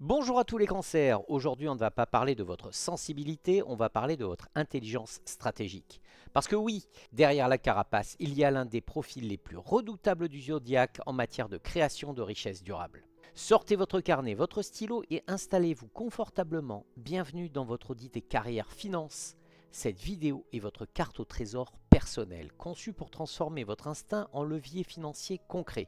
Bonjour à tous les cancers. Aujourd'hui, on ne va pas parler de votre sensibilité, on va parler de votre intelligence stratégique. Parce que oui, derrière la carapace, il y a l'un des profils les plus redoutables du zodiaque en matière de création de richesses durables. Sortez votre carnet, votre stylo et installez-vous confortablement. Bienvenue dans votre audit des carrières finance. Cette vidéo est votre carte au trésor personnelle, conçue pour transformer votre instinct en levier financier concret.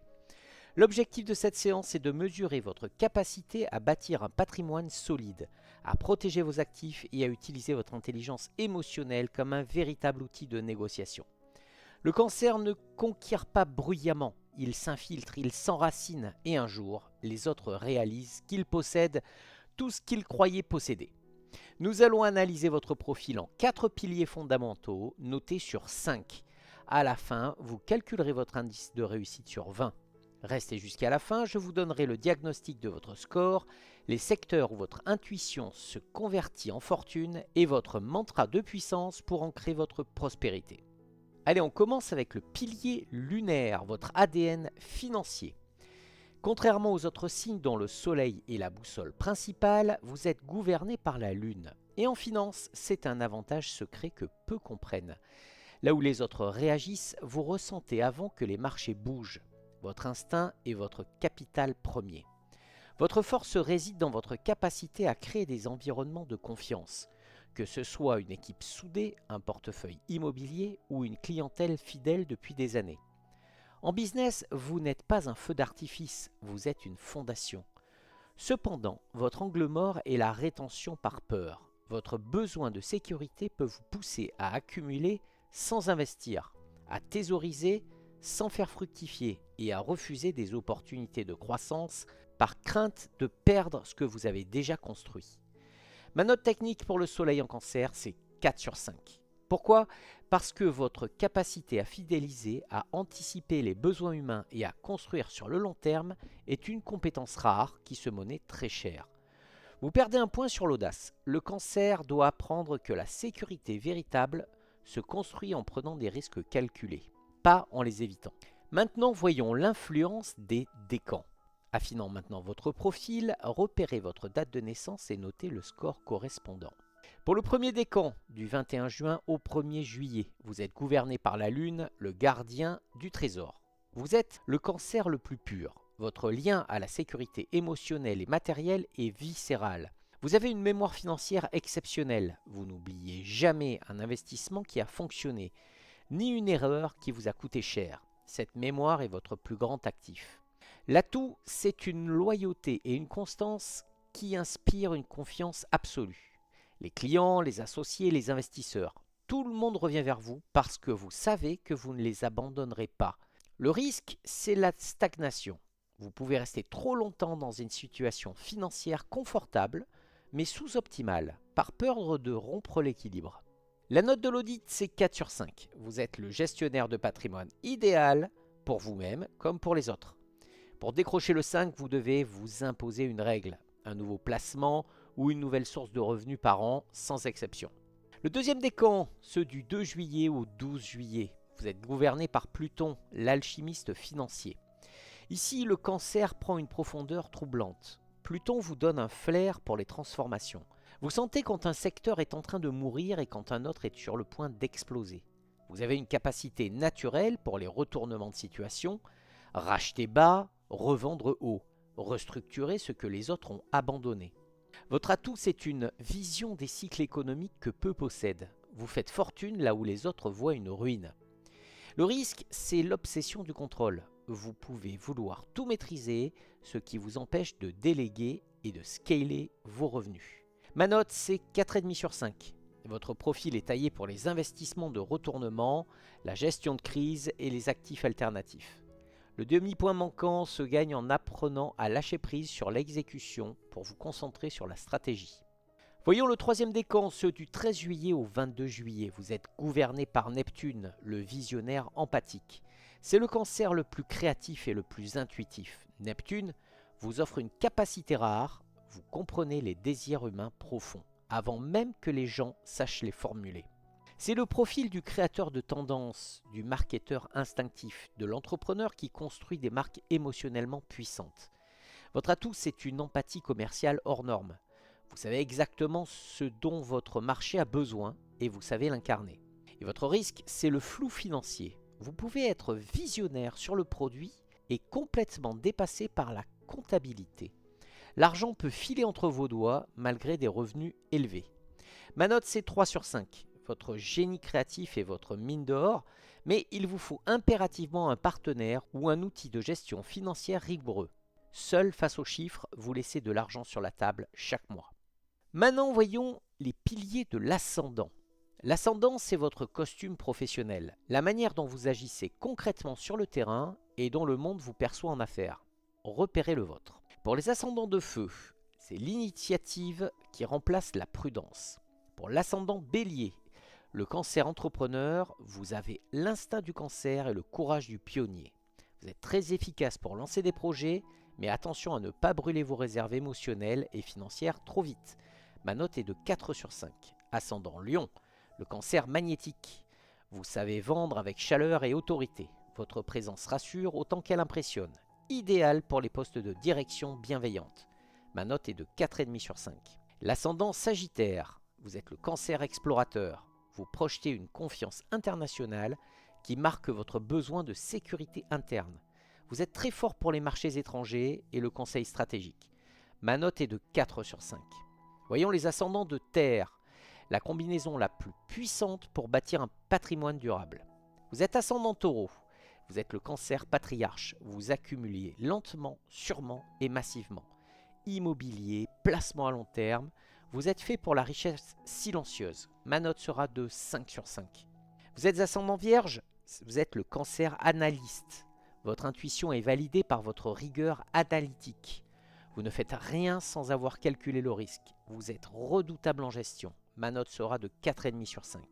L'objectif de cette séance est de mesurer votre capacité à bâtir un patrimoine solide, à protéger vos actifs et à utiliser votre intelligence émotionnelle comme un véritable outil de négociation. Le cancer ne conquiert pas bruyamment, il s'infiltre, il s'enracine et un jour, les autres réalisent qu'ils possèdent tout ce qu'ils croyaient posséder. Nous allons analyser votre profil en 4 piliers fondamentaux notés sur 5. À la fin, vous calculerez votre indice de réussite sur 20. Restez jusqu'à la fin, je vous donnerai le diagnostic de votre score, les secteurs où votre intuition se convertit en fortune et votre mantra de puissance pour ancrer votre prospérité. Allez, on commence avec le pilier lunaire, votre ADN financier. Contrairement aux autres signes dont le soleil est la boussole principale, vous êtes gouverné par la lune. Et en finance, c'est un avantage secret que peu comprennent. Là où les autres réagissent, vous ressentez avant que les marchés bougent. Votre instinct est votre capital premier. Votre force réside dans votre capacité à créer des environnements de confiance, que ce soit une équipe soudée, un portefeuille immobilier ou une clientèle fidèle depuis des années. En business, vous n'êtes pas un feu d'artifice, vous êtes une fondation. Cependant, votre angle mort est la rétention par peur. Votre besoin de sécurité peut vous pousser à accumuler sans investir, à thésauriser sans faire fructifier et à refuser des opportunités de croissance par crainte de perdre ce que vous avez déjà construit. Ma note technique pour le soleil en cancer, c'est 4 sur 5. Pourquoi ? Parce que votre capacité à fidéliser, à anticiper les besoins humains et à construire sur le long terme est une compétence rare qui se monnaie très cher. Vous perdez un point sur l'audace. Le cancer doit apprendre que la sécurité véritable se construit en prenant des risques calculés, pas en les évitant. Maintenant, voyons l'influence des décans. Affinant maintenant votre profil, repérez votre date de naissance et notez le score correspondant. Pour le premier décan, du 21 juin au 1er juillet, vous êtes gouverné par la Lune, le gardien du trésor. Vous êtes le cancer le plus pur. Votre lien à la sécurité émotionnelle et matérielle est viscéral. Vous avez une mémoire financière exceptionnelle. Vous n'oubliez jamais un investissement qui a fonctionné, ni une erreur qui vous a coûté cher. Cette mémoire est votre plus grand actif. L'atout, c'est une loyauté et une constance qui inspirent une confiance absolue. Les clients, les associés, les investisseurs, tout le monde revient vers vous parce que vous savez que vous ne les abandonnerez pas. Le risque, c'est la stagnation. Vous pouvez rester trop longtemps dans une situation financière confortable, mais sous-optimale, par peur de rompre l'équilibre. La note de l'audit, c'est 4 sur 5. Vous êtes le gestionnaire de patrimoine idéal pour vous-même comme pour les autres. Pour décrocher le 5, vous devez vous imposer une règle, un nouveau placement ou une nouvelle source de revenus par an, sans exception. Le deuxième décan, ceux du 2 juillet au 12 juillet. Vous êtes gouverné par Pluton, l'alchimiste financier. Ici, le cancer prend une profondeur troublante. Pluton vous donne un flair pour les transformations. Vous sentez quand un secteur est en train de mourir et quand un autre est sur le point d'exploser. Vous avez une capacité naturelle pour les retournements de situation, racheter bas, revendre haut, restructurer ce que les autres ont abandonné. Votre atout, c'est une vision des cycles économiques que peu possèdent. Vous faites fortune là où les autres voient une ruine. Le risque, c'est l'obsession du contrôle. Vous pouvez vouloir tout maîtriser, ce qui vous empêche de déléguer et de scaler vos revenus. Ma note, c'est 4,5 sur 5. Votre profil est taillé pour les investissements de retournement, la gestion de crise et les actifs alternatifs. Le demi-point manquant se gagne en apprenant à lâcher prise sur l'exécution pour vous concentrer sur la stratégie. Voyons le troisième décan, ceux du 13 juillet au 22 juillet. Vous êtes gouverné par Neptune, le visionnaire empathique. C'est le cancer le plus créatif et le plus intuitif. Neptune vous offre une capacité rare, vous comprenez les désirs humains profonds, avant même que les gens sachent les formuler. C'est le profil du créateur de tendance, du marketeur instinctif, de l'entrepreneur qui construit des marques émotionnellement puissantes. Votre atout, c'est une empathie commerciale hors norme. Vous savez exactement ce dont votre marché a besoin et vous savez l'incarner. Et votre risque, c'est le flou financier. Vous pouvez être visionnaire sur le produit et complètement dépassé par la comptabilité. L'argent peut filer entre vos doigts malgré des revenus élevés. Ma note, c'est 3 sur 5. Votre génie créatif est votre mine d'or, mais il vous faut impérativement un partenaire ou un outil de gestion financière rigoureux. Seul face aux chiffres, vous laissez de l'argent sur la table chaque mois. Maintenant, voyons les piliers de l'ascendant. L'ascendant, c'est votre costume professionnel, la manière dont vous agissez concrètement sur le terrain et dont le monde vous perçoit en affaires. Repérez le vôtre. Pour les ascendants de feu, c'est l'initiative qui remplace la prudence. Pour l'ascendant bélier, le cancer entrepreneur, vous avez l'instinct du cancer et le courage du pionnier. Vous êtes très efficace pour lancer des projets, mais attention à ne pas brûler vos réserves émotionnelles et financières trop vite. Ma note est de 4 sur 5. Ascendant lion, le cancer magnétique. Vous savez vendre avec chaleur et autorité. Votre présence rassure autant qu'elle impressionne. Idéal pour les postes de direction bienveillante. Ma note est de 4,5 sur 5. L'ascendant sagittaire, vous êtes le cancer explorateur. Vous projetez une confiance internationale qui marque votre besoin de sécurité interne. Vous êtes très fort pour les marchés étrangers et le conseil stratégique. Ma note est de 4 sur 5. Voyons les ascendants de terre, la combinaison la plus puissante pour bâtir un patrimoine durable. Vous êtes ascendant taureau. Vous êtes le cancer patriarche. Vous accumulez lentement, sûrement et massivement. Immobilier, placement à long terme. Vous êtes fait pour la richesse silencieuse. Ma note sera de 5 sur 5. Vous êtes ascendant vierge. Vous êtes le cancer analyste. Votre intuition est validée par votre rigueur analytique. Vous ne faites rien sans avoir calculé le risque. Vous êtes redoutable en gestion. Ma note sera de 4,5 sur 5.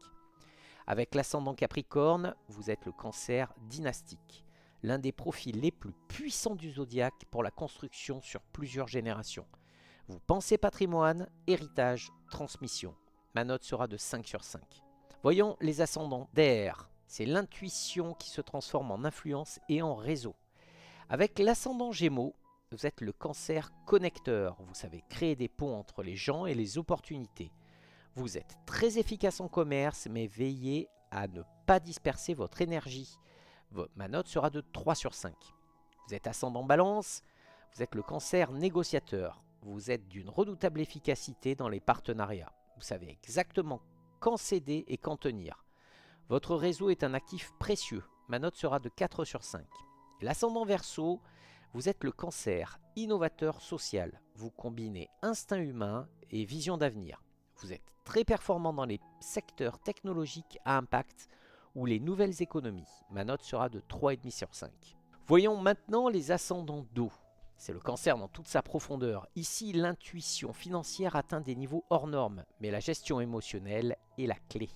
Avec l'ascendant Capricorne, vous êtes le cancer dynastique, l'un des profils les plus puissants du zodiaque pour la construction sur plusieurs générations. Vous pensez patrimoine, héritage, transmission. Ma note sera de 5 sur 5. Voyons les ascendants d'air. C'est l'intuition qui se transforme en influence et en réseau. Avec l'ascendant Gémeaux, vous êtes le cancer connecteur. Vous savez créer des ponts entre les gens et les opportunités. Vous êtes très efficace en commerce, mais veillez à ne pas disperser votre énergie. Ma note sera de 3 sur 5. Vous êtes ascendant balance, vous êtes le cancer négociateur. Vous êtes d'une redoutable efficacité dans les partenariats. Vous savez exactement quand céder et quand tenir. Votre réseau est un actif précieux. Ma note sera de 4 sur 5. L'ascendant Verseau, vous êtes le cancer innovateur social. Vous combinez instinct humain et vision d'avenir. Vous êtes très performant dans les secteurs technologiques à impact ou les nouvelles économies. Ma note sera de 3,5 sur 5. Voyons maintenant les ascendants d'eau. C'est le cancer dans toute sa profondeur. Ici, l'intuition financière atteint des niveaux hors normes, mais la gestion émotionnelle est la clé.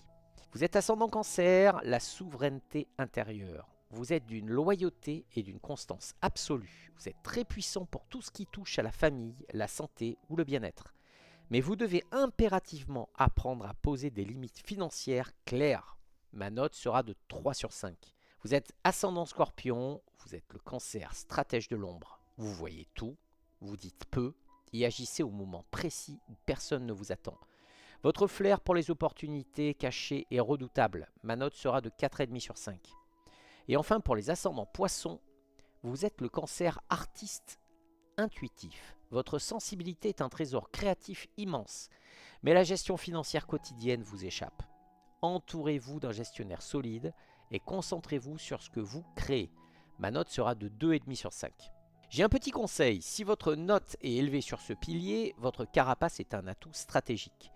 Vous êtes ascendant cancer, la souveraineté intérieure. Vous êtes d'une loyauté et d'une constance absolue. Vous êtes très puissant pour tout ce qui touche à la famille, la santé ou le bien-être. Mais vous devez impérativement apprendre à poser des limites financières claires. Ma note sera de 3 sur 5. Vous êtes ascendant scorpion, vous êtes le cancer stratège de l'ombre. Vous voyez tout, vous dites peu et agissez au moment précis où personne ne vous attend. Votre flair pour les opportunités cachées est redoutable. Ma note sera de 4,5 sur 5. Et enfin, pour les ascendants poissons, vous êtes le cancer artiste intuitif. Votre sensibilité est un trésor créatif immense, mais la gestion financière quotidienne vous échappe. Entourez-vous d'un gestionnaire solide et concentrez-vous sur ce que vous créez. Ma note sera de 2,5 sur 5. J'ai un petit conseil, si votre note est élevée sur ce pilier, votre carapace est un atout stratégique.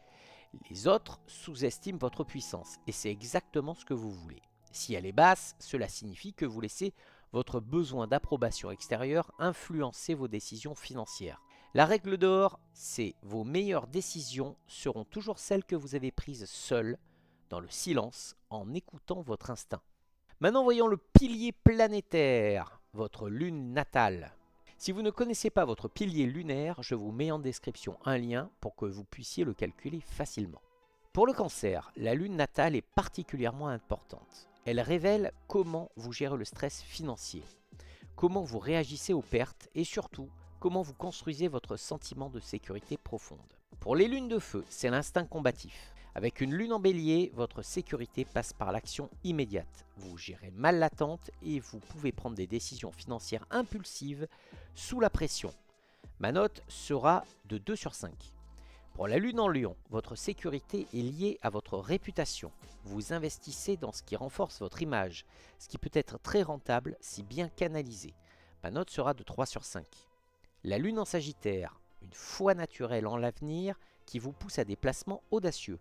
Les autres sous-estiment votre puissance et c'est exactement ce que vous voulez. Si elle est basse, cela signifie que vous laissez votre besoin d'approbation extérieure influencer vos décisions financières. La règle d'or, c'est vos meilleures décisions seront toujours celles que vous avez prises seul, dans le silence, en écoutant votre instinct. Maintenant, voyons le pilier planétaire, votre lune natale. Si vous ne connaissez pas votre pilier lunaire, je vous mets en description un lien pour que vous puissiez le calculer facilement. Pour le cancer, la lune natale est particulièrement importante. Elle révèle comment vous gérez le stress financier, comment vous réagissez aux pertes et surtout comment vous construisez votre sentiment de sécurité profonde. Pour les lunes de feu, c'est l'instinct combatif. Avec une lune en bélier, votre sécurité passe par l'action immédiate. Vous gérez mal l'attente et vous pouvez prendre des décisions financières impulsives sous la pression. Ma note sera de 2 sur 5. Pour la lune en lion, votre sécurité est liée à votre réputation. Vous investissez dans ce qui renforce votre image, ce qui peut être très rentable si bien canalisé. Ma note sera de 3 sur 5. La lune en sagittaire, une foi naturelle en l'avenir qui vous pousse à des placements audacieux.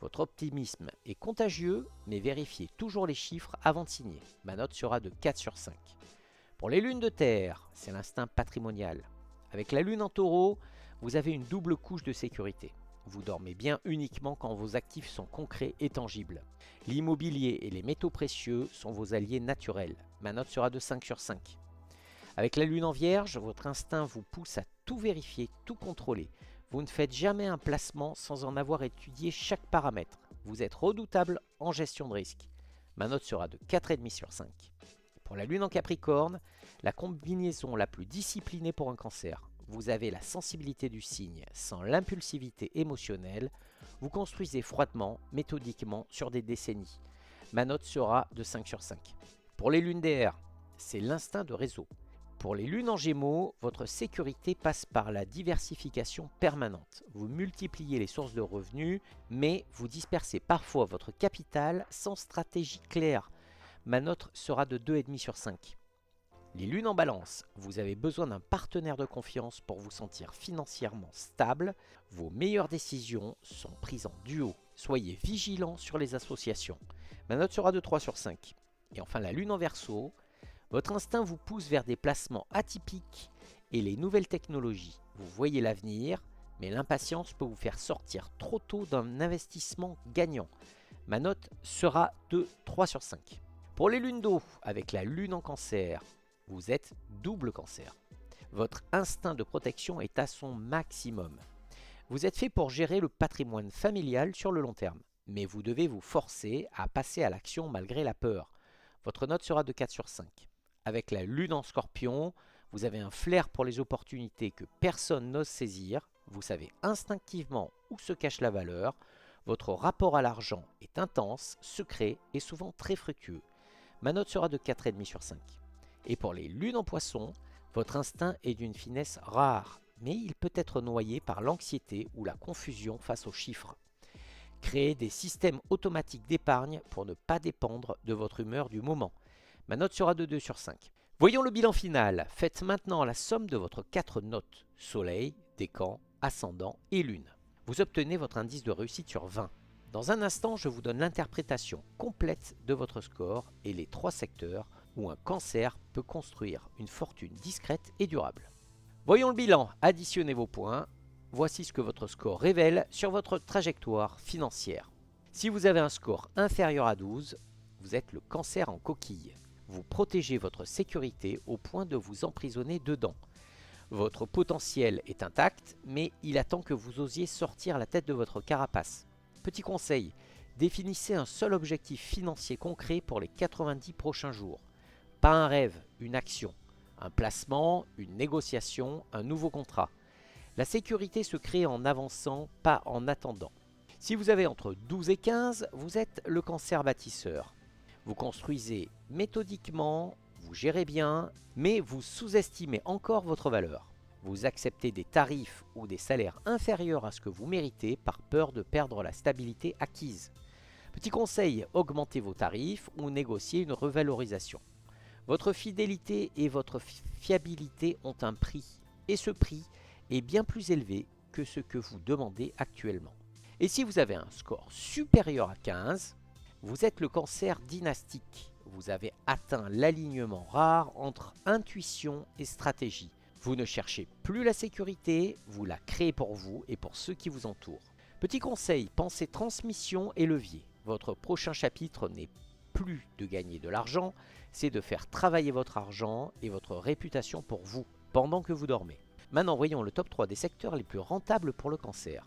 Votre optimisme est contagieux, mais vérifiez toujours les chiffres avant de signer. Ma note sera de 4 sur 5. Pour les lunes de terre, c'est l'instinct patrimonial. Avec la lune en taureau, vous avez une double couche de sécurité. Vous dormez bien uniquement quand vos actifs sont concrets et tangibles. L'immobilier et les métaux précieux sont vos alliés naturels. Ma note sera de 5 sur 5. Avec la lune en vierge, votre instinct vous pousse à tout vérifier, tout contrôler. Vous ne faites jamais un placement sans en avoir étudié chaque paramètre. Vous êtes redoutable en gestion de risque. Ma note sera de 4,5 sur 5. Pour la lune en capricorne, la combinaison la plus disciplinée pour un cancer. Vous avez la sensibilité du signe sans l'impulsivité émotionnelle. Vous construisez froidement, méthodiquement sur des décennies. Ma note sera de 5 sur 5. Pour les lunes DR, c'est l'instinct de réseau. Pour les lunes en gémeaux, votre sécurité passe par la diversification permanente. Vous multipliez les sources de revenus, mais vous dispersez parfois votre capital sans stratégie claire. Ma note sera de 2,5 sur 5. Les lunes en balance, vous avez besoin d'un partenaire de confiance pour vous sentir financièrement stable. Vos meilleures décisions sont prises en duo. Soyez vigilants sur les associations. Ma note sera de 3 sur 5. Et enfin la lune en verseau, votre instinct vous pousse vers des placements atypiques et les nouvelles technologies. Vous voyez l'avenir, mais l'impatience peut vous faire sortir trop tôt d'un investissement gagnant. Ma note sera de 3 sur 5. Pour les lunes d'eau, avec la lune en cancer, vous êtes double cancer. Votre instinct de protection est à son maximum. Vous êtes fait pour gérer le patrimoine familial sur le long terme, mais vous devez vous forcer à passer à l'action malgré la peur. Votre note sera de 4 sur 5. Avec la lune en scorpion, vous avez un flair pour les opportunités que personne n'ose saisir. Vous savez instinctivement où se cache la valeur. Votre rapport à l'argent est intense, secret et souvent très fructueux. Ma note sera de 4,5 sur 5. Et pour les lunes en poisson, votre instinct est d'une finesse rare, mais il peut être noyé par l'anxiété ou la confusion face aux chiffres. Créez des systèmes automatiques d'épargne pour ne pas dépendre de votre humeur du moment. Ma note sera de 2 sur 5. Voyons le bilan final. Faites maintenant la somme de votre 4 notes, soleil, décan, ascendant et lune. Vous obtenez votre indice de réussite sur 20. Dans un instant, je vous donne l'interprétation complète de votre score et les 3 secteurs où un cancer peut construire une fortune discrète et durable. Voyons le bilan. Additionnez vos points. Voici ce que votre score révèle sur votre trajectoire financière. Si vous avez un score inférieur à 12, vous êtes le cancer en coquille. Vous protégez votre sécurité au point de vous emprisonner dedans. Votre potentiel est intact, mais il attend que vous osiez sortir la tête de votre carapace. Petit conseil, définissez un seul objectif financier concret pour les 90 prochains jours. Pas un rêve, une action. Un placement, une négociation, un nouveau contrat. La sécurité se crée en avançant, pas en attendant. Si vous avez entre 12 et 15, vous êtes le cancer bâtisseur. Vous construisez méthodiquement, vous gérez bien, mais vous sous-estimez encore votre valeur. Vous acceptez des tarifs ou des salaires inférieurs à ce que vous méritez par peur de perdre la stabilité acquise. Petit conseil, augmentez vos tarifs ou négociez une revalorisation. Votre fidélité et votre fiabilité ont un prix, et ce prix est bien plus élevé que ce que vous demandez actuellement. Et si vous avez un score supérieur à 15, vous êtes le cancer dynastique. Vous avez atteint l'alignement rare entre intuition et stratégie. Vous ne cherchez plus la sécurité, vous la créez pour vous et pour ceux qui vous entourent. Petit conseil, pensez transmission et levier. Votre prochain chapitre n'est plus de gagner de l'argent, c'est de faire travailler votre argent et votre réputation pour vous, pendant que vous dormez. Maintenant, voyons le top 3 des secteurs les plus rentables pour le cancer.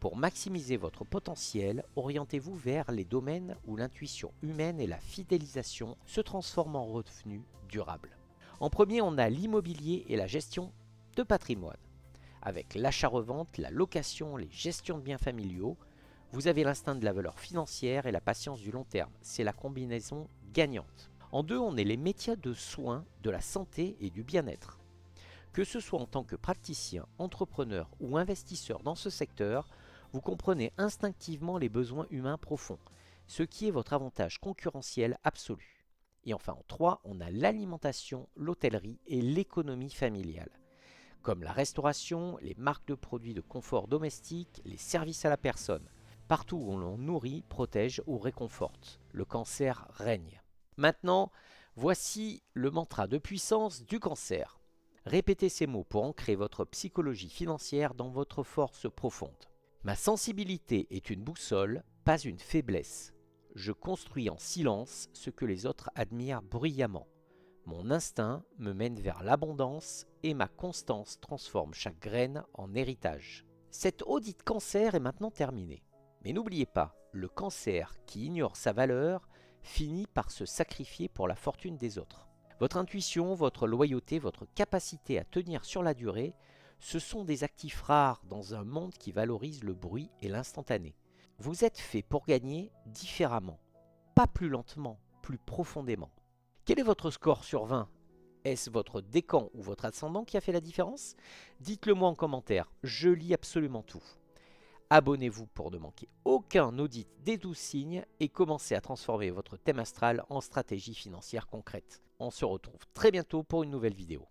Pour maximiser votre potentiel, orientez-vous vers les domaines où l'intuition humaine et la fidélisation se transforment en revenus durables. En premier, on a l'immobilier et la gestion de patrimoine. Avec l'achat-revente, la location, les gestions de biens familiaux, vous avez l'instinct de la valeur financière et la patience du long terme. C'est la combinaison gagnante. En 2, on est les métiers de soins, de la santé et du bien-être. Que ce soit en tant que praticien, entrepreneur ou investisseur dans ce secteur, vous comprenez instinctivement les besoins humains profonds, ce qui est votre avantage concurrentiel absolu. Et enfin en 3, on a l'alimentation, l'hôtellerie et l'économie familiale, comme la restauration, les marques de produits de confort domestique, les services à la personne. Partout où l'on nourrit, protège ou réconforte, le cancer règne. Maintenant, voici le mantra de puissance du cancer. Répétez ces mots pour ancrer votre psychologie financière dans votre force profonde. Ma sensibilité est une boussole, pas une faiblesse. Je construis en silence ce que les autres admirent bruyamment. Mon instinct me mène vers l'abondance et ma constance transforme chaque graine en héritage. Cette audite cancer est maintenant terminée. Mais n'oubliez pas, le cancer qui ignore sa valeur finit par se sacrifier pour la fortune des autres. Votre intuition, votre loyauté, votre capacité à tenir sur la durée, ce sont des actifs rares dans un monde qui valorise le bruit et l'instantané. Vous êtes fait pour gagner différemment, pas plus lentement, plus profondément. Quel est votre score sur 20 ? Est-ce votre décan ou votre ascendant qui a fait la différence ? Dites-le moi en commentaire, je lis absolument tout. Abonnez-vous pour ne manquer aucun audit des 12 signes et commencez à transformer votre thème astral en stratégie financière concrète. On se retrouve très bientôt pour une nouvelle vidéo.